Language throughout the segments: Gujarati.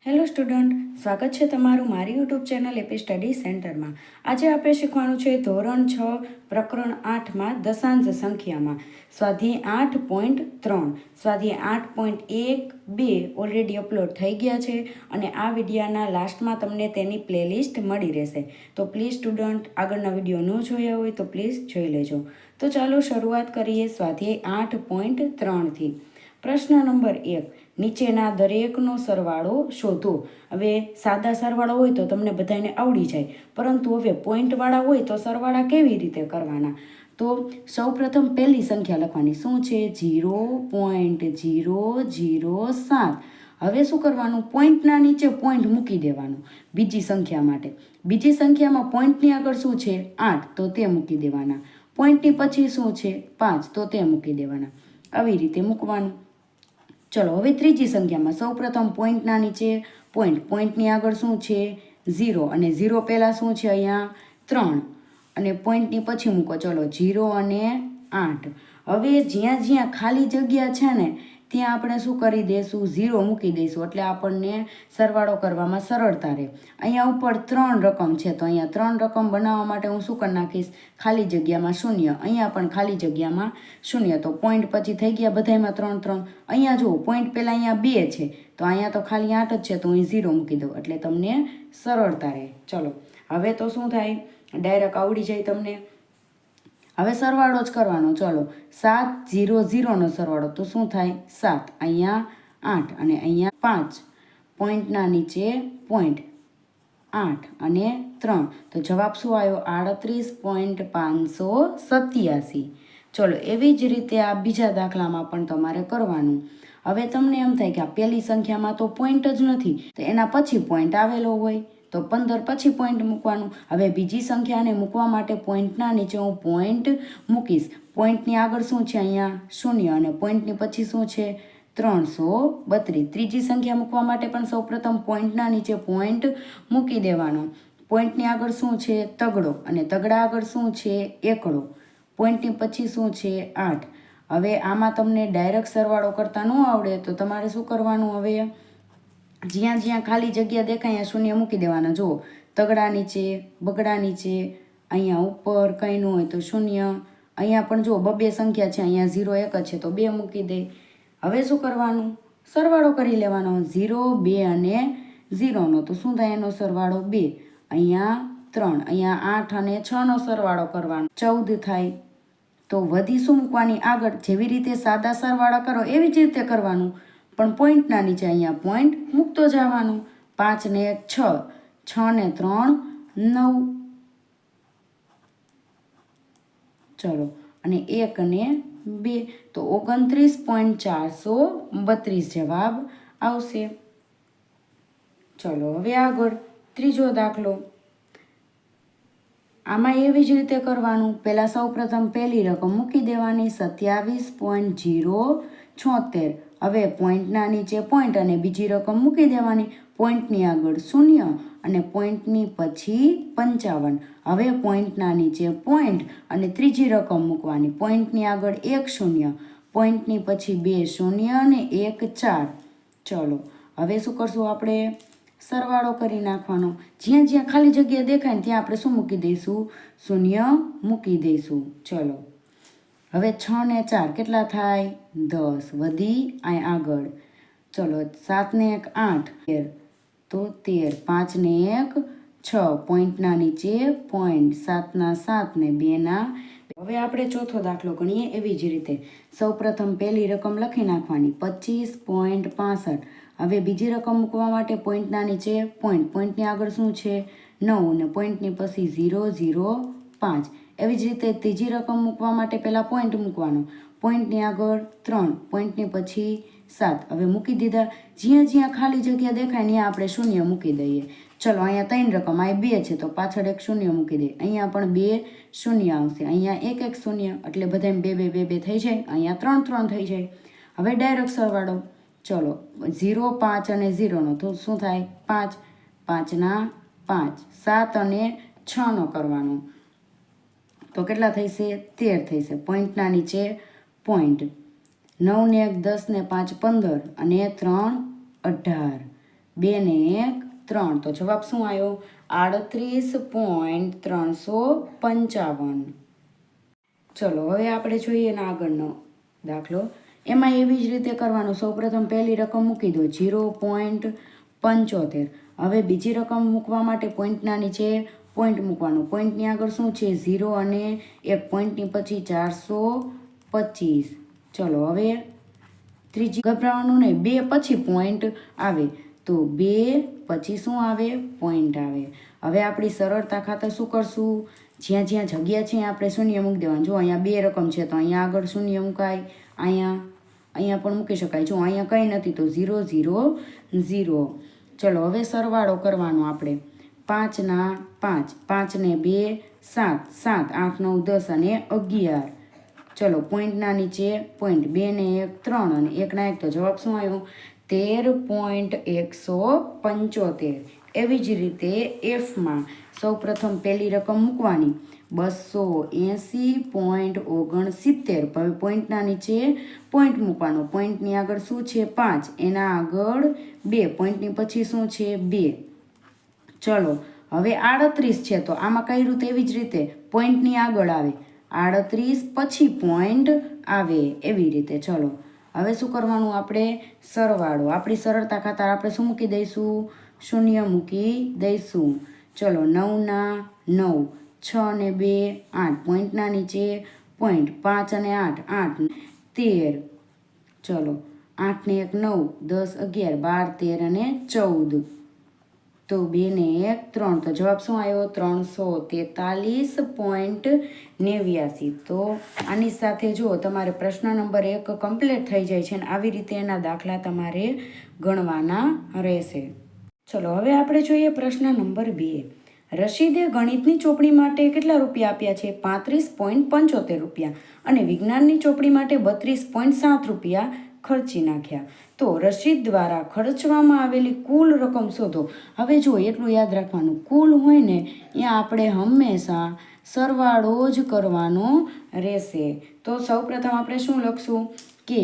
હેલો સ્ટુડન્ટ, સ્વાગત છે તમારું મારી યુટ્યુબ ચેનલ એપી સ્ટડી સેન્ટરમાં. આજે આપણે શીખવાનું છે ધોરણ 6 પ્રકરણ 8માં દશાંશ સંખ્યામાં સ્વાધ્યાય 8.3. સ્વાધ્યાય 8.1-2 ઓલરેડી અપલોડ થઈ ગયા છે અને આ વિડીયોના લાસ્ટમાં તમને તેની પ્લેલિસ્ટ મળી રહેશે. તો પ્લીઝ સ્ટુડન્ટ, આગળના વિડીયો ન જોયા હોય તો પ્લીઝ જોઈ લેજો. તો ચાલો શરૂઆત કરીએ સ્વાધ્યાય 8.3થી. પ્રશ્ન નંબર 1. નીચેના દરેકનો સરવાળો શોધો. હવે સાદા સરવાળો હોય તો તમને બધાને આવડી જાય, પરંતુ હવે પોઈન્ટવાળા હોય તો સરવાળા કેવી રીતે કરવાના? તો સૌપ્રથમ પહેલી સંખ્યા લખવાની. શું છે? 0.007. હવે શું કરવાનું? પોઈન્ટના નીચે પોઈન્ટ મૂકી દેવાનું બીજી સંખ્યા માટે. બીજી સંખ્યામાં પોઈન્ટની આગળ શું છે? 8, તો તે મૂકી દેવાના. પોઈન્ટની પછી શું છે? 5, તો તે મૂકી દેવાના. આવી રીતે મૂકવાનું. ચલો, હવે ત્રીજી સંખ્યામાં સૌપ્રથમ પોઈન્ટના નીચે પોઈન્ટ. પોઈન્ટની આગળ શું છે? 0, અને 0 પહેલાં શું છે? અહીંયા 3, અને પોઈન્ટની પછી મૂકો. ચલો, 0 અને 8. હવે જ્યાં જ્યાં ખાલી જગ્યા છે ને ત્યાં આપણે શું કરી દઈશું? 0 મૂકી દઈશું, એટલે આપણને સરવાળો કરવામાં સરળતા રહે. અહીંયા ઉપર 3 રકમ છે, તો અહીંયા 3 રકમ બનાવવા માટે હું શું કરી નાખીશ? ખાલી જગ્યામાં 0. અહીંયા પણ ખાલી જગ્યામાં 0. તો પોઈન્ટ પછી થઈ ગયા બધામાં 3 3. અહીંયા જુઓ, પોઈન્ટ પહેલાં અહીંયા 2 છે, તો અહીંયા તો ખાલી 8 જ છે, તો અહીં 0 મૂકી દઉં, એટલે તમને સરળતા રહે. ચલો, હવે તો શું થાય? ડાયરેક્ટ આવડી જાય તમને. હવે સરવાળો જ કરવાનો. ચલો, 7 0 0નો સરવાળો તો શું થાય? 7. અહીંયા 8 અને અહીંયા 5. પોઈન્ટના નીચે પોઈન્ટ 8 અને 3, તો જવાબ શું આવ્યો? 38.587. ચલો, એવી જ રીતે આ બીજા દાખલામાં પણ તમારે કરવાનું. હવે તમને એમ થાય કે આ પહેલી સંખ્યામાં તો પોઈન્ટ જ નથી, તો એના પછી પોઈન્ટ આવેલો હોય તો 15 પછી પોઈન્ટ મૂકવાનું. હવે બીજી સંખ્યાને મૂકવા માટે પોઈન્ટના નીચે હું પોઈન્ટ મૂકીશ. પોઈન્ટની આગળ શું છે? અહીંયા 0, અને પોઈન્ટની પછી શું છે? 332. ત્રીજી સંખ્યા મૂકવા માટે પણ સૌપ્રથમ પોઈન્ટના નીચે પોઈન્ટ મૂકી દેવાનો. પોઈન્ટની આગળ શું છે? તગડો, અને તગડા આગળ શું છે? એકડો. પોઈન્ટની પછી શું છે? 8. હવે આમાં તમને ડાયરેક્ટ સરવાળો કરતા ન આવડે તો તમારે શું કરવાનું? હવે જ્યાં જ્યાં ખાલી જગ્યા દેખાય અહીંયા 0 મૂકી દેવાના. જુઓ, તગડા નીચે, બગડા નીચે, અહીંયા ઉપર કંઈ ન હોય તો 0. અહીંયા પણ જુઓ, 2 સંખ્યા છે, અહીંયા 0 1 જ છે, તો 2 મૂકી દે. હવે શું કરવાનું? સરવાળો કરી લેવાનો. 0 2 અને 0નો તો શું થાય? એનો સરવાળો 2. અહીંયા 3, અહીંયા 8 અને 6નો સરવાળો કરવાનો, 14 થાય. તો વધી શું મૂકવાની? આગળ. જેવી રીતે સાદા સરવાળા કરો એવી જ રીતે કરવાનું, પણ પોઈન્ટના નીચે અહીંયા પોઈન્ટ મૂકતો જવાનું. 5 ને 1 6, 6 ને 3 9. ચલો, અને 1 ને 2, તો 29.432 જવાબ આવશે. ચલો, હવે આગળ ત્રીજો દાખલો. આમાં એવી જ રીતે કરવાનું. પહેલાં સૌપ્રથમ પહેલી રકમ મૂકી દેવાની, 27.076. હવે પોઈન્ટના નીચે પોઈન્ટ અને બીજી રકમ મૂકી દેવાની. પોઈન્ટની આગળ 0 અને પોઈન્ટની પછી 55. હવે પોઈન્ટના નીચે પોઈન્ટ અને ત્રીજી રકમ મૂકવાની. પોઈન્ટની આગળ 1 0, પોઈન્ટની પછી 2 0 અને 1 4. ચલો, હવે શું કરશું? આપણે સરવાળો કરી નાખવાનો. જ્યાં જ્યાં ખાલી જગ્યા દેખાય ને ત્યાં આપણે શું મૂકી દઈશું? 0 મૂકી દઈશું. ચલો, હવે 6 ને 4 કેટલા થાય? 10. વધી અહીં આગળ. ચલો, 7 ને 1 8, 13, તો 13. 5 ને 1 6, પોઈન્ટના નીચે પોઈન્ટ. 7 ના 7 ને 2 ના. હવે આપણે ચોથો દાખલો ગણીએ એવી જ રીતે. સૌપ્રથમ પહેલી રકમ લખી નાખવાની, 25.65. હવે બીજી રકમ મૂકવા માટે પોઈન્ટના નીચે પોઈન્ટ. પોઈન્ટની આગળ શું છે? 9, અને પોઈન્ટની પછી 0 0 5. એવી જ રીતે ત્રીજી રકમ મૂકવા માટે પહેલાં પોઈન્ટ મૂકવાનો. પોઈન્ટની આગળ 3, પોઈન્ટની પછી 7. હવે મૂકી દીધા. જ્યાં જ્યાં ખાલી જગ્યા દેખાય ત્યાં આપણે 0 મૂકી દઈએ. ચલો, અહીંયા 3 રકમ, અહીં 2 છે, તો પાછળ 1 0 મૂકી દઈએ. અહીંયા પણ 2 0 આવશે. અહીંયા 1 1 0, એટલે બધાને 2 2 2 2 થઈ જાય. અહીંયા 3 3 થઈ જાય. હવે ડાયરેક્ટ સરવાળો. ચલો, 0 5 અને 0નો તો શું થાય? 5. 5 ના 5. 7 અને 6નો કરવાનો, તો કેટલા થશે? 13 થશે. પોઈન્ટના નીચે પોઈન્ટ. 9 ને 1 10 ને 5 15, અને 3 18. 2 ને 1 3, તો જવાબ શું આવ્યો? 38.355. ચલો હવે આપણે જોઈએ ને આગળનો દાખલો. એમાં એવી જ રીતે કરવાનું. સૌપ્રથમ પહેલી રકમ મૂકી દો 0.75. હવે બીજી રકમ મૂકવા માટે પોઈન્ટના નીચે પોઈન્ટ મૂકવાનું. પોઈન્ટની આગળ શું છે? 0 અને 1. પોઈન્ટની પછી 425. ચલો હવે ત્રીજી ગભરાવાનું નહીં, 2 પછી પોઈન્ટ આવે તો 2 પછી શું આવે? પોઈન્ટ આવે. હવે આપણી સરળતા ખાતર શું કરશું? જ્યાં જ્યાં જગ્યા છે આપણે શૂન્ય મૂકી દેવાનું. જો અહીંયા 2 રકમ છે તો અહીંયા આગળ શૂન્ય મુકાય, અહીંયા પણ મૂકી શકાય. જો અહીંયા કંઈ નથી તો 0 0 0. ચલો હવે સરવાળો કરવાનો આપણે. 5 ના 5, 5 ને 2 7, 7 8 9 10 અને 11. ચલો પોઈન્ટના નીચે પોઈન્ટ. 2 ને 1 3 અને 1 ના 1, તો જવાબ શું આવ્યો? 13.175. એવી જ રીતે એફમાં સૌપ્રથમ પહેલી રકમ મૂકવાની 280.69. હવે પોઈન્ટના નીચે પોઈન્ટ મૂકવાનો. પોઈન્ટની આગળ શું છે? 5, એના આગળ 2, પોઈન્ટની પછી શું છે? 2. ચલો હવે 38 છે તો આમાં કઈ રીતે? એવી જ રીતે પોઈન્ટની આગળ આવે 38 પછી પોઈન્ટ આવે, એવી રીતે. ચલો હવે શું કરવાનું? આપણે સરવાળો. આપણી સરળતા ખાતર આપણે શું મૂકી દઈશું? શૂન્ય મૂકી દઈશું. ચલો 9 ના 9, 6 ને 2 8, પોઈન્ટના નીચે પોઈન્ટ. 5 અને 8 8 13. ચલો 8 ને 1 9, 10 11 12 13 અને 14. તો 2 ને 1 3, તો જવાબ શું આવ્યો? 343.89. તો આની સાથે જો તમારે પ્રશ્ન નંબર 1 કમ્પ્લીટ થઈ જાય છે. અને આવી રીતે એના દાખલા તમારે ગણવાના રહેશે. ચલો હવે આપણે જોઈએ પ્રશ્ન નંબર 2. રશીદે ગણિતની ચોપડી માટે કેટલા રૂપિયા આપ્યા છે? 35.75 રૂપિયા. અને વિજ્ઞાનની ચોપડી માટે 32.7 રૂપિયા ખર્ચી નાખ્યા. તો રશીદ દ્વારા ખર્ચવામાં આવેલી કુલ રકમ શોધો. હવે જો એટલું યાદ રાખવાનું, કુલ હોય ને ત્યાં આપણે હંમેશા સરવાળો જ કરવાનો રહેશે. તો સૌપ્રથમ આપણે શું લખશું કે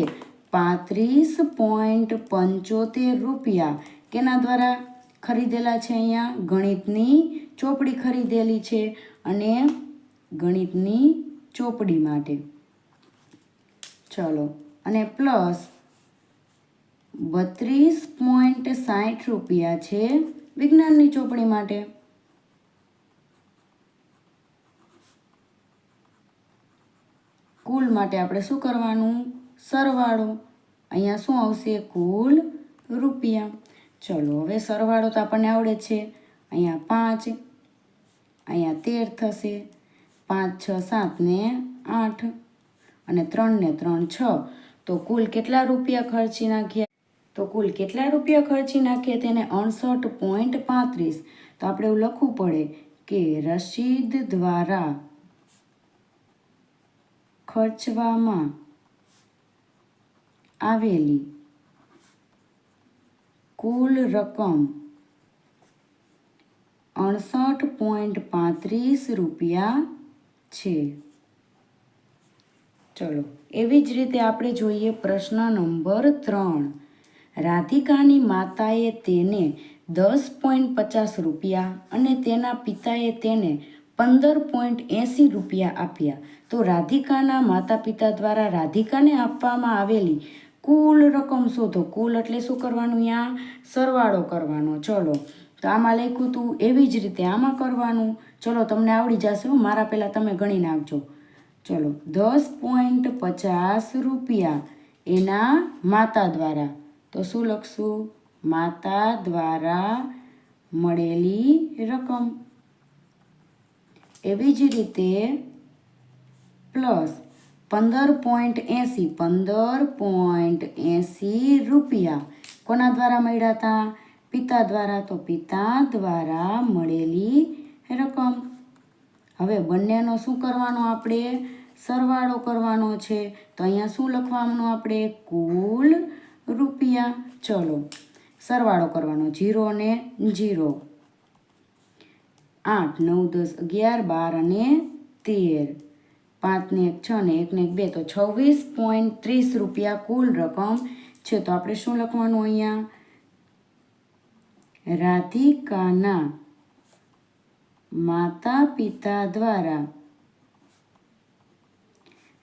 35.75 રૂપિયા કેના દ્વારા ખરીદેલા છે? અહીંયા ગણિતની ચોપડી ખરીદેલી છે, અને ગણિતની ચોપડી માટે. ચલો અને પ્લસ 32.60 રૂપિયા છે વિજ્ઞાનની ચોપડી માટે. કુલ માટે આપણે શું કરવાનું? સરવાળો. અહીંયા શું આવશે? કુલ રૂપિયા. ચલો હવે સરવાળો તો આપણને આવડે છે. અહીંયા 5, અહીંયા 13 થશે. 5 6 7 ને 8 અને 3 ને 3 6. તો કુલ કેટલા રૂપિયા ખર્ચી નાખ્યા? તો કુલ કેટલા રૂપિયા ખર્ચી નાખ્યા? તેને 68.35. તો આપણે એવું લખવું પડે કે રશીદ દ્વારા ખર્ચવામાં આવેલી કુલ રકમ 68.35 રૂપિયા છે. ચલો એવી જ રીતે આપણે જોઈએ પ્રશ્ન નંબર 3. રાધિકાની માતાએ તેને 10.50 રૂપિયા અને તેના પિતાએ તેને 15.80 રૂપિયા આપ્યા. તો રાધિકાના માતા પિતા દ્વારા રાધિકાને આપવામાં આવેલી કુલ રકમ શોધો. કુલ એટલે શું કરવાનું? અહીંયા સરવાળો કરવાનો. ચલો તો આમાં લખ્યું હતું એવી જ રીતે આમાં કરવાનું. ચલો તમને આવડી જશે. મારા પહેલાં તમે ગણી નાખજો. ચલો 10.50 રૂપિયા એના માતા દ્વારા. તો શું લખશું? માતા દ્વારા મળેલી રકમ. એવી જ રીતે પ્લસ 15.80 રૂપિયા કોના દ્વારા મળ્યા હતા? પિતા દ્વારા. તો પિતા દ્વારા મળેલી રકમ. હવે બંનેનો શું કરવાનો? આપણે સરવાળો કરવાનો છે. તો અહીંયા શું લખવાનું? આપણે કુલ રૂપિયા. ચલો સરવાળો કરવાનો. 0 ને 0, 8 9 10 11 12 અને 13, 5 ને 1 6 ને 1 ને 1 2, તો 26.30 રૂપિયા કુલ રકમ છે. તો આપણે શું લખવાનું? અહીંયા રાધિકાના માતા પિતા દ્વારા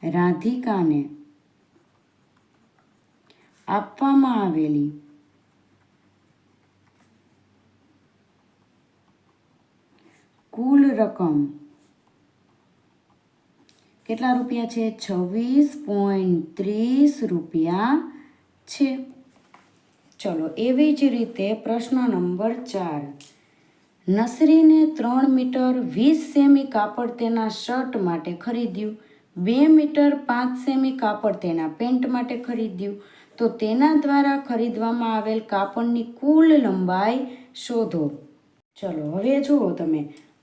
રાધિકાને આપવામાં આવેલી કુલ રકમ કેટલા રૂપિયા છે? 26.30 રૂપિયા છે. ચલો, એવી જ રીતે પ્રશ્ન નંબર 4. નસરીને 3 મીટર 20 સેમી કાપડ તેના શર્ટ માટે ખરીદ્યું, 2 મીટર 5 સેમી કાપડ તેના પેન્ટ માટે ખરીદ્યું, તો તેના દ્વારા ખરીદવામાં આવેલ કાપડની કુલ લંબાઈ શોધો. ચલો, હવે જુઓ તમે,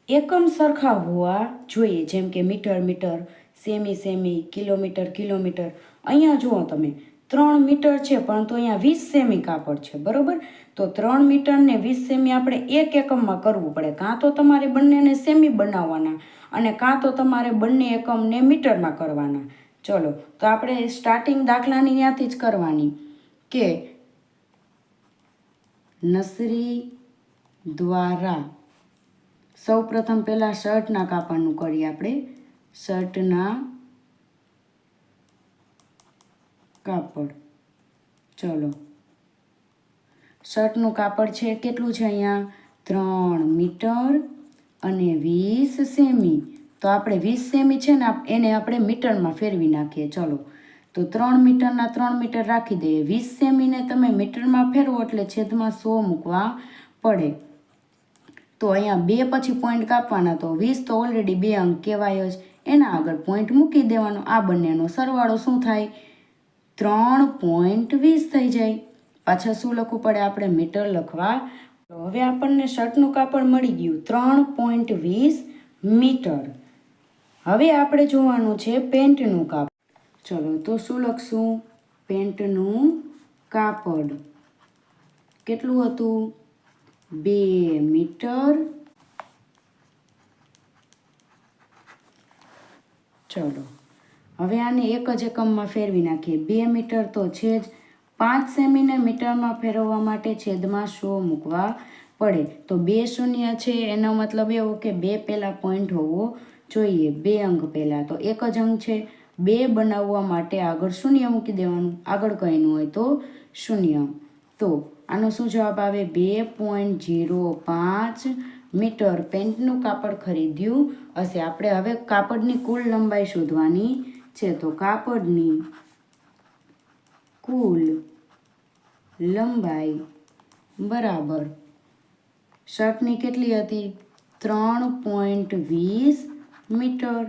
એકમ સરખા હોવા જોઈએ, જેમ કે મીટર મીટર, સેમી સેમી, કિલોમીટર કિલોમીટર. અહીંયા જુઓ તમે, 3 મીટર છે પરંતુ અહીંયા 20 સેમી કાપડ છે, બરાબર? તો 3 મીટર ને 20 સેમી આપણે એક એકમમાં કરવું પડે. કાં તો તમારે બંનેને સેમી બનાવવાના અને કાં તો તમારે બંને એકમને મીટરમાં કરવાના. ચલો, તો આપણે સ્ટાર્ટિંગ દાખલાની ત્યાંથી જ કરવાની કે નસરી દ્વારા સૌ પ્રથમ પહેલાં શર્ટના કાપડનું કરીએ આપણે. શર્ટના કાપડ. ચલો, શર્ટનું કાપડ છે કેટલું છે અહીંયા? 3 મીટર અને 20 સેમી. તો આપણે 20 સેમી છે ને એને આપણે મીટરમાં ફેરવી નાખીએ. ચલો, તો 3 મીટરના 3 મીટર રાખી દઈએ. 20 સેમીને તમે મીટરમાં ફેરવો એટલે છેદમાં 100 મૂકવા પડે. તો અહીંયા 2 પછી પોઈન્ટ કાપવાના. તો 20 તો ઓલરેડી 2 અંક કહેવાય જ, એના આગળ પોઈન્ટ મૂકી દેવાનો. આ બંનેનો સરવાળો શું થાય? 3.20 થઈ જાય. પાછા શું લખવું પડે? આપણે મીટર લખવા. તો હવે આપણને શર્ટનું કાપડ મળી ગયું 3.20 મીટર. હવે આપણે જોવાનું છે પેન્ટનું કાપડ. ચલો, તો શું લખશું? પેન્ટનું કાપડ કેટલું હતું? 2 મીટર. ચલો, હવે આને એક જ એકમમાં ફેરવી નાખીએ. 2 મીટર તો છે જ, 5 સેમીને મીટરમાં ફેરવવા માટે છેદમાં 100 મૂકવા પડે. તો 2 શૂન્ય છે, એનો મતલબ એવો કે 2 પહેલાં પોઈન્ટ હોવો જોઈએ, 2 અંક પહેલાં. તો એક જ અંક છે, 2 બનાવવા માટે આગળ શૂન્ય મૂકી દેવાનું. આગળ કંઈ ન હોય તો શૂન્ય. તો આનો શું જવાબ આવે? 2.05 મીટર પેન્ટનું કાપડ ખરીદ્યું હશે. આપણે હવે કાપડની કુલ લંબાઈ શોધવાની છે. તો કાપડની કુલ લંબાઈ બરાબર શર્ટની કેટલી હતી? 3.20 મીટર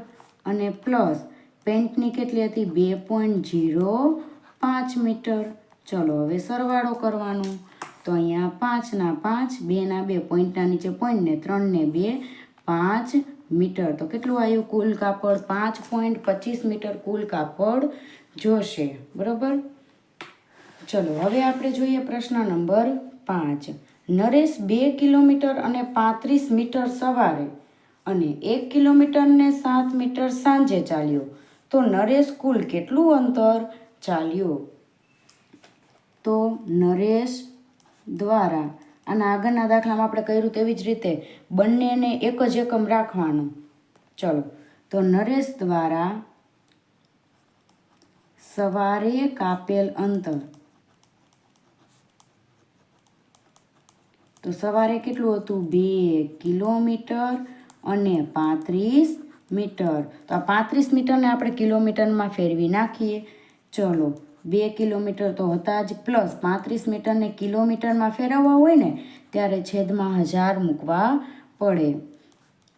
અને પ્લસ પેન્ટની કેટલી હતી? 2.05 મીટર. ચલો, હવે સરવાળો કરવાનો. તો અહીંયા 5 ના 5, 2 ના 2, પોઈન્ટના નીચે પોઈન્ટ ને 3 ને 2, 5 મીટર. તો કેટલું આવ્યું કુલ કાપડ? 5.25 મીટર કુલ કાપડ જોશે, બરાબર? ચલો, હવે આપણે જોઈએ પ્રશ્ન નંબર 5. નરેશ 2 કિલોમીટર અને 35 મીટર સવારે અને 1 કિલોમીટર ને 7 મીટર સાંજે ચાલ્યો, તો નરેશ કુલ કેટલું અંતર ચાલ્યો? તો નરેશ દ્વારા, આના આગળના દાખલામાં આપણે કર્યું તેવી જ રીતે બંનેને એક જ એકમ રાખવાનો. ચલો, તો નરેશ દ્વારા સવારે કાપેલ અંતર. તો સવારે કેટલું હતું? 2 કિલોમીટર અને 35 મીટર. તો આ 35 મીટરને આપણે કિલોમીટરમાં ફેરવી નાખીએ. ચલો, 2 કિલોમીટર તો હતા જ, પ્લસ 35 મીટરને કિલોમીટરમાં ફેરવવા હોય ને ત્યારે છેદમાં 1000 મૂકવા પડે.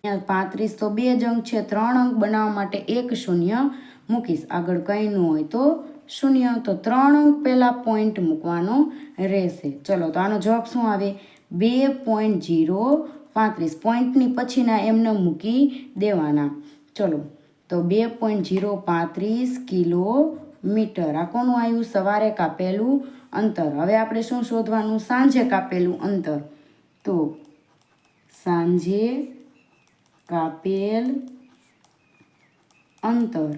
અહીંયા 35 તો 2 જ અંક છે, 3 અંક બનાવવા માટે 1 શૂન્ય મૂકીશ. આગળ કંઈ ન હોય તો શૂન્ય. તો 3 અંક પહેલાં પોઈન્ટ મૂકવાનો રહેશે. ચલો, તો આનો જવાબ શું આવે? 2.035. પોઈન્ટની પછીના એમને મૂકી દેવાના. ચલો, તો 2.035 કિલોમીટર. આ કોનું આવ્યું? સવારે કાપેલું અંતર. હવે આપણે શું શોધવાનું? સાંજે કાપેલું અંતર. તો સાંજે કાપેલ અંતર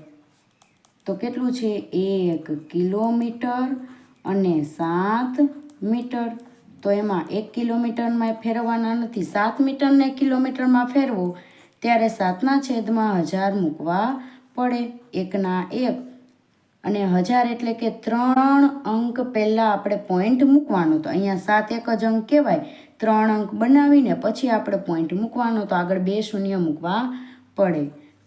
તો કેટલું છે? 1 કિલોમીટર અને 7 મીટર. તો એમાં 1 કિલોમીટરમાં ફેરવવાના નથી. 7 મીટરને કિલોમીટરમાં ફેરવો ત્યારે 7ના છેદમાં 1000 મૂકવા પડે. 1ના 1 અને 1000 એટલે કે 3 અંક પહેલાં આપણે પોઈન્ટ મૂકવાનો. તો અહીંયા 7 એક જ અંક કહેવાય. 3 અંક બનાવીને પછી આપણે પોઈન્ટ મૂકવાનો. તો આગળ 2 શૂન્ય મૂકવા પડે.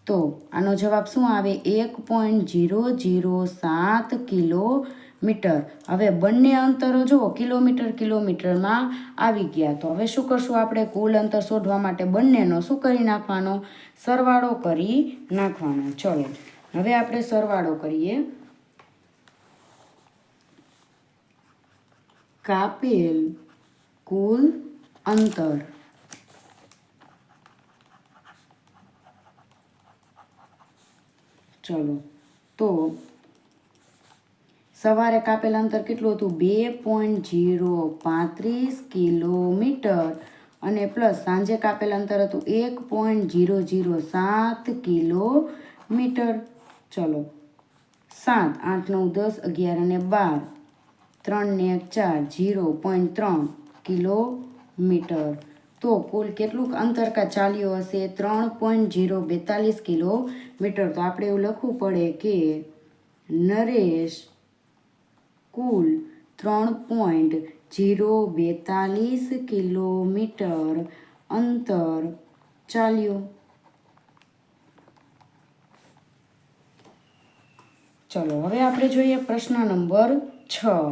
તો આનો જવાબ શું આવે? 1.007 કિલોમીટર. હવે બંને અંતરો જુઓ કિલોમીટરમાં આવી ગયા. તો હવે શું કરશું આપણે? કુલ અંતર શોધવા માટે બંનેનો શું કરી નાખવાનો? સરવાળો કરી નાખવાનો. ચલો હવે આપણે સરવાળો કરીએ. કાપેલ કુલ અંતર ચલો તો સવારે કાપેલ અંતર કેટલું હતું? 2.035 કિલોમીટર અને પ્લસ સાંજે કાપેલ અંતર હતું 1.007 કિલોમીટર. ચલો 7, 8, 9, 10, 11 અને 12, 3 ને 1 4, 0.3 કિલોમીટર. તો કુલ કેટલું અંતર ચાલ્યો હશે? 3.042 કિલોમીટર. તો આપણે એવું લખવું પડે કે નરેશ કુલ 3.042 કિલોમીટર અંતર ચાલ્યો. ચલો હવે આપણે જોઈએ પ્રશ્ન નંબર 6.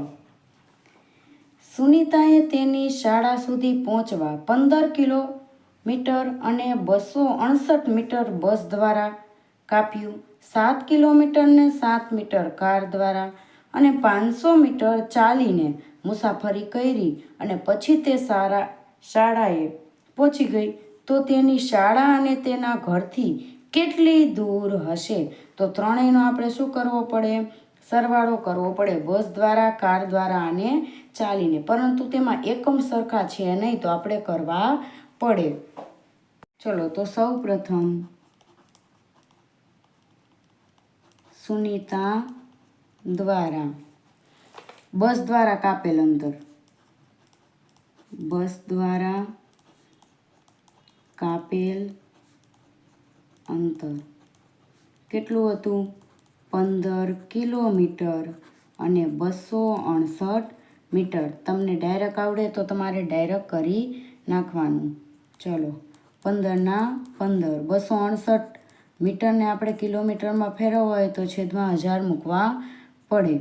સુનિતાએ તેની શાળા સુધી પહોંચવા 15 કિલોમીટર અને 268 મીટર બસ દ્વારા કાપ્યું. 7 કિલોમીટરને 7 મીટર કાર દ્વારા અને 500 મીટર ચાલીને મુસાફરી કરી અને પછી તે શાળાએ પહોંચી ગઈ. તો તેની શાળા અને તેના ઘરથી કેટલી દૂર હશે? તો ત્રણેયનો આપણે શું કરવો પડે? સરવાળો કરવો પડે. બસ દ્વારા, કાર દ્વારા અને ચાલીને. પરંતુ તેમાં એકમ સરખા છે નહીં, તો આપણે કરવા પડે. ચલો તો સૌ પ્રથમ સુનિતા દ્વારા બસ દ્વારા કાપેલ અંતર. બસ દ્વારા કાપેલ અંતર કેટલું હતું? 15 કિલોમીટર અને 268 મીટર. તમને ડાયરેક્ટ આવડે તો તમારે ડાયરેક્ટ કરી નાખવાનું. ચલો 15 15, 268 મીટરને આપણે કિલોમીટરમાં ફેરવવા હોય તો છેદમાં 1000 મૂકવા પડે.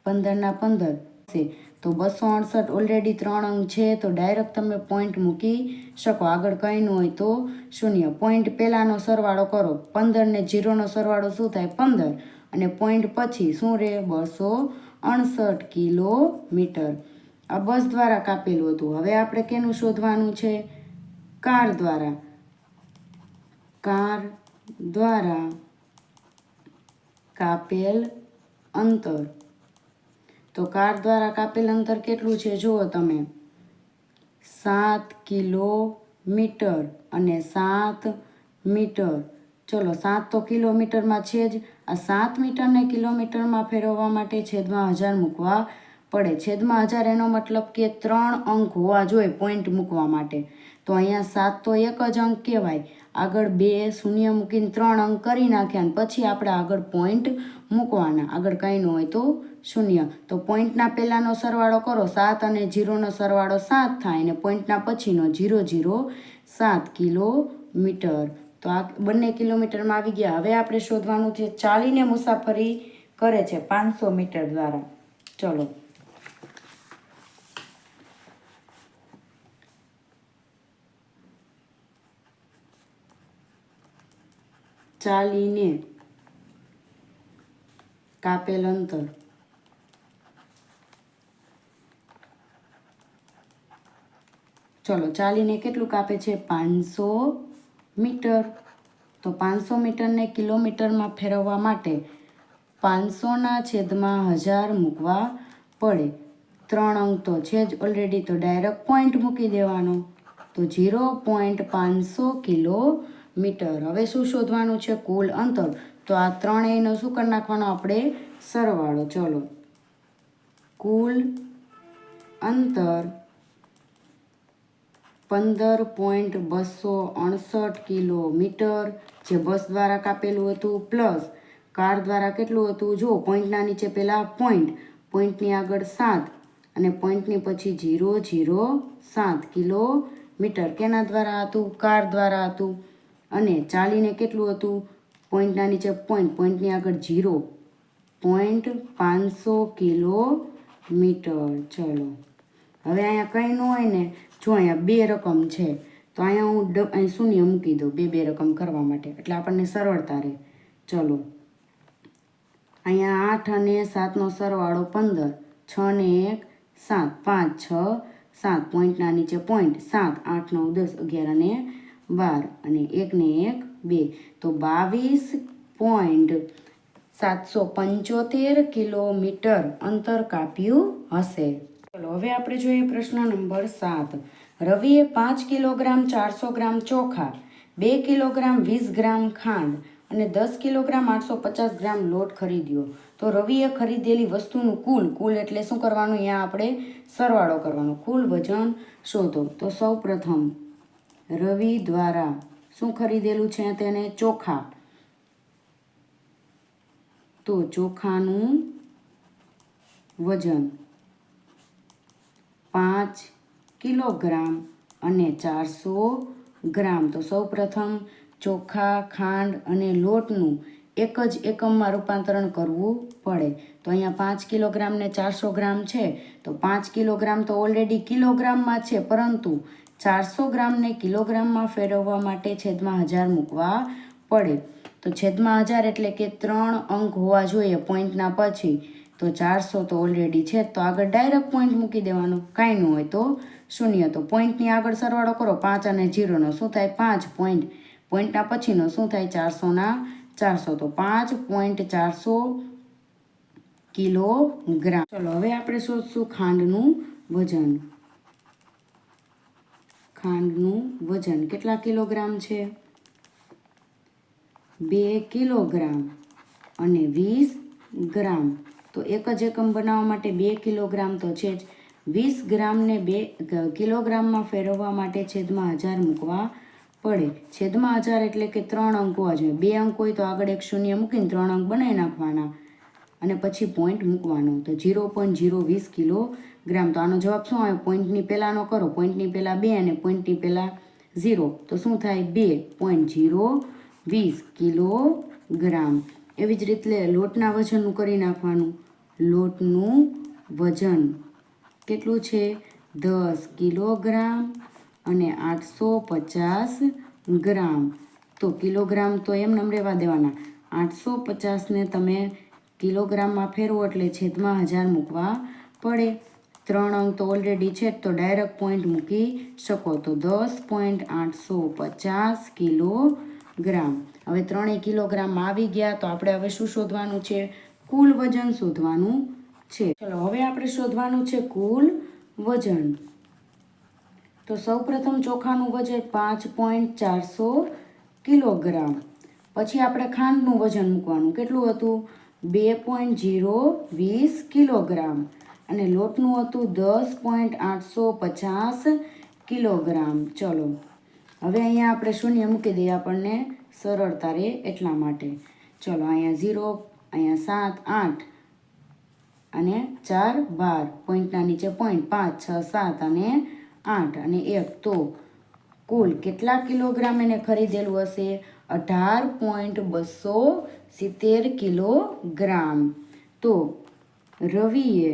15 15 છે તો 268 ઓલરેડી 3 અંક છે તો ડાયરેક્ટ તમે પોઈન્ટ મૂકી શકો. આગળ કંઈ ન હોય તો શૂન્ય. પોઈન્ટ પહેલાંનો સરવાળો કરો. 15 ને 0નો સરવાળો શું થાય? 15 અને પોઈન્ટ પછી શું રહે? 268 કિલોમીટર. આ બસ દ્વારા કાપેલું હતું. હવે આપણે કેનું શોધવાનું છે? કાર દ્વારા. કાર દ્વારા કાપેલ અંતર. તો કાર દ્વારા કાપેલ અંતર કેટલું છે જુઓ તમે? 7 કિલોમીટર અને 7 મીટર. ચલો 7 તો કિલોમીટરમાં છે જ. આ 7 મીટરને કિલોમીટરમાં ફેરવવા માટે છેદમાં 1000 મૂકવા પડે. છેદમાં 1000 એનો મતલબ કે 3 અંક હોવા જોઈએ પોઈન્ટ મૂકવા માટે. તો અહીંયા 7 તો એક જ અંક કહેવાય. આગળ 2 શૂન્ય મૂકીને 3 અંક કરી નાખ્યા અને પછી આપણે આગળ પોઈન્ટ મૂકવાના. આગળ કંઈ ન હોય તો શૂન્ય. તો પોઈન્ટના પહેલાંનો સરવાળો કરો. 7 અને 0નો સરવાળો 7 થાય અને પોઈન્ટના પછીનો 007 કિલોમીટર. તો આ બંને કિલોમીટરમાં આવી ગયા. હવે આપણે શોધવાનું છે ચાલીને મુસાફરી કરે છે 500 મીટર દ્વારા. ચલો ચાલીને કાપેલ અંતર. ચલો ચાલીને કેટલું કાપે છે? 500 મીટર. તો 500 મીટરને કિલોમીટરમાં ફેરવવા માટે 500ના છેદમાં 1000 મૂકવા પડે. 3 અંક તો છે જ ઓલરેડી, તો ડાયરેક્ટ પોઈન્ટ મૂકી દેવાનો. તો 0.500 કિલોમીટર. હવે શું શોધવાનું છે? કુલ અંતર. તો આ ત્રણેયનો શું કરી નાખવાનો આપણે? સરવાળો. ચલો કુલ અંતર 15.268 કિલોમીટર જે બસ દ્વારા કાપેલું હતું, પ્લસ કાર દ્વારા કેટલું હતું, જો પોઈન્ટના નીચે પહેલાં પોઈન્ટની આગળ 7 અને પોઈન્ટની પછી 0.07 કિલોમીટર કેના દ્વારા હતું, કાર દ્વારા હતું. અને ચાલીને કેટલું હતું, પોઈન્ટના નીચે પોઈન્ટની આગળ 0.500 કિલોમીટર. ચલો હવે અહીંયા કંઈ ન હોય ને, જો અહીંયા 2 રકમ છે તો અહીંયા હું અહીં શૂન્ય મૂકી દઉં બે રકમ કરવા માટે, એટલે આપણને સરળતા રહે. ચલો અહીંયા 8 અને 7નો સરવાળો 15, 6 ને 1 7, 5 6 7, પોઈન્ટના નીચે પોઈન્ટ 7, 8 9 10 11 અને 12 અને 1 ને 1 2, તો 22.775 કિલોમીટર અંતર કાપ્યું હશે. ચલો હવે આપણે જોઈએ પ્રશ્ન નંબર 7. રવિએ 5 કિલોગ્રામ 400 ગ્રામ ચોખા, 2 કિલોગ્રામ 20 ગ્રામ ખાંડ અને 10 કિલોગ્રામ 850 ગ્રામ લોટ ખરીદ્યો. તો રવિએ ખરીદેલી વસ્તુનું કુલ એટલે શું કરવાનું, અહીંયા આપણે સરવાળો કરવાનો, કુલ વજન શોધો. તો સૌ પ્રથમ રવિ દ્વારા શું ખરીદેલું છે, તેને ચોખા. તો ચોખાનું વજન 5 કિલોગ્રામ અને 400 ગ્રામ. તો સૌ પ્રથમ ચોખા, ખાંડ અને લોટનું એક જ એકમમાં રૂપાંતરણ કરવું પડે. તો અહીંયા 5 કિલોગ્રામ ને 400 ગ્રામ છે, તો 5 કિલોગ્રામ તો ઓલરેડી કિલોગ્રામમાં છે, પરંતુ 400 ગ્રામને કિલોગ્રામમાં ફેરવવા માટે છેદમાં 1000 મૂકવા પડે. તો છેદમાં 1000 એટલે કે 3 અંક હોવા જોઈએ પોઈન્ટના પછી. તો 400 તો ઓલરેડી છે, તો આગળ ડાયરેક્ટ પોઈન્ટ મૂકી દેવાનો, કાંઈ ન હોય તો શૂન્ય. તો પોઈન્ટની આગળ સરવાળો કરો, 5 અને 0નો શું થાય, 5 પોઈન્ટના પછીનો શું થાય, 400ના 400, તો 5.400 કિલોગ્રામ. ચલો હવે આપણે શોધશું ખાંડનું વજન. ખાંડનું વજન કેટલા કિલોગ્રામ છે, 2 કિલોગ્રામ અને 20 ગ્રામ. તો એક જ એકમ બનાવવા માટે 2 કિલોગ્રામ તો છે જ, 20 ગ્રામને 2 કિલોગ્રામમાં ફેરવવા માટે છેદમાં 1000 મૂકવા પડે. છેદમાં 1000 એટલે કે 3 અંક હોવા જોઈએ, 2 અંક હોય તો આગળ એક શૂન્ય મૂકીને 3 અંક બનાવી નાખવાના અને પછી પોઈન્ટ મૂકવાનો. તો 0.020 કિલોગ્રામ. તો આનો જવાબ શું આવે, પોઈન્ટની પહેલાંનો કરો, પોઈન્ટની પહેલાં 2 અને પોઈન્ટની પહેલાં 0, તો શું થાય, 2.020 કિલોગ્રામ. એવી જ રીતે લોટના વજનનું કરી નાખવાનું. લોટનું વજન કેટલું છે, 10 કિલોગ્રામ અને 850 ગ્રામ. તો કિલોગ્રામ તો એમને રહેવા દેવાના, 850ને તમે કિલોગ્રામમાં ફેરવો એટલે છેદમાં 1000 મૂકવા પડે. 3 અંક તો ઓલરેડી છે, તો ડાયરેક્ટ પોઈન્ટ મૂકી શકો. તો 10.850 કિલોગ્રામ. હવે 3 કિલોગ્રામમાં આવી ગયા, તો આપણે હવે શું શોધવાનું છે, કુલ વજન શોધવાનું છે. ચલો હવે આપણે શોધવાનું છે કુલ વજન. તો સૌપ્રથમ ચોખાનું વજન 5.400 કિલોગ્રામ. પછી આપણે ખાંડનું વજન મૂકવાનું, કેટલું હતું, 2.020 કિલોગ્રામ અને લોટનું હતું 10.850 કિલોગ્રામ. ચલો હવે અહીંયા આપણે શૂન્ય મૂકી દઈએ, આપણને સરળતા રહે એટલા માટે. ચલો અહીંયા 0, અહીંયા 7 8 અને 4 12, પોઈન્ટના નીચે પોઈન્ટ 5 6 7 અને 8 અને 1. તો કુલ કેટલા કિલોગ્રામ એને ખરીદેલું હશે, 18.270 કિલોગ્રામ. તો રવિએ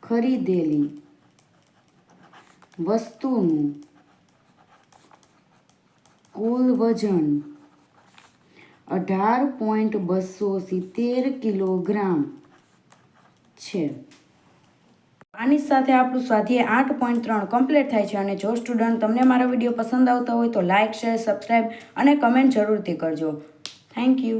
ખરીદેલી વસ્તુનું કુલ વજન 18.270 કિલોગ્રામ છે. આની સાથે આપણું સ્વાધ્યાય 8.3 કમ્પ્લીટ થાય છે. અને જો સ્ટુડન્ટ તમને મારો વિડીયો પસંદ આવતો હોય તો લાઇક, શેર, સબસ્ક્રાઈબ અને કમેન્ટ જરૂરથી કરજો. Thank you.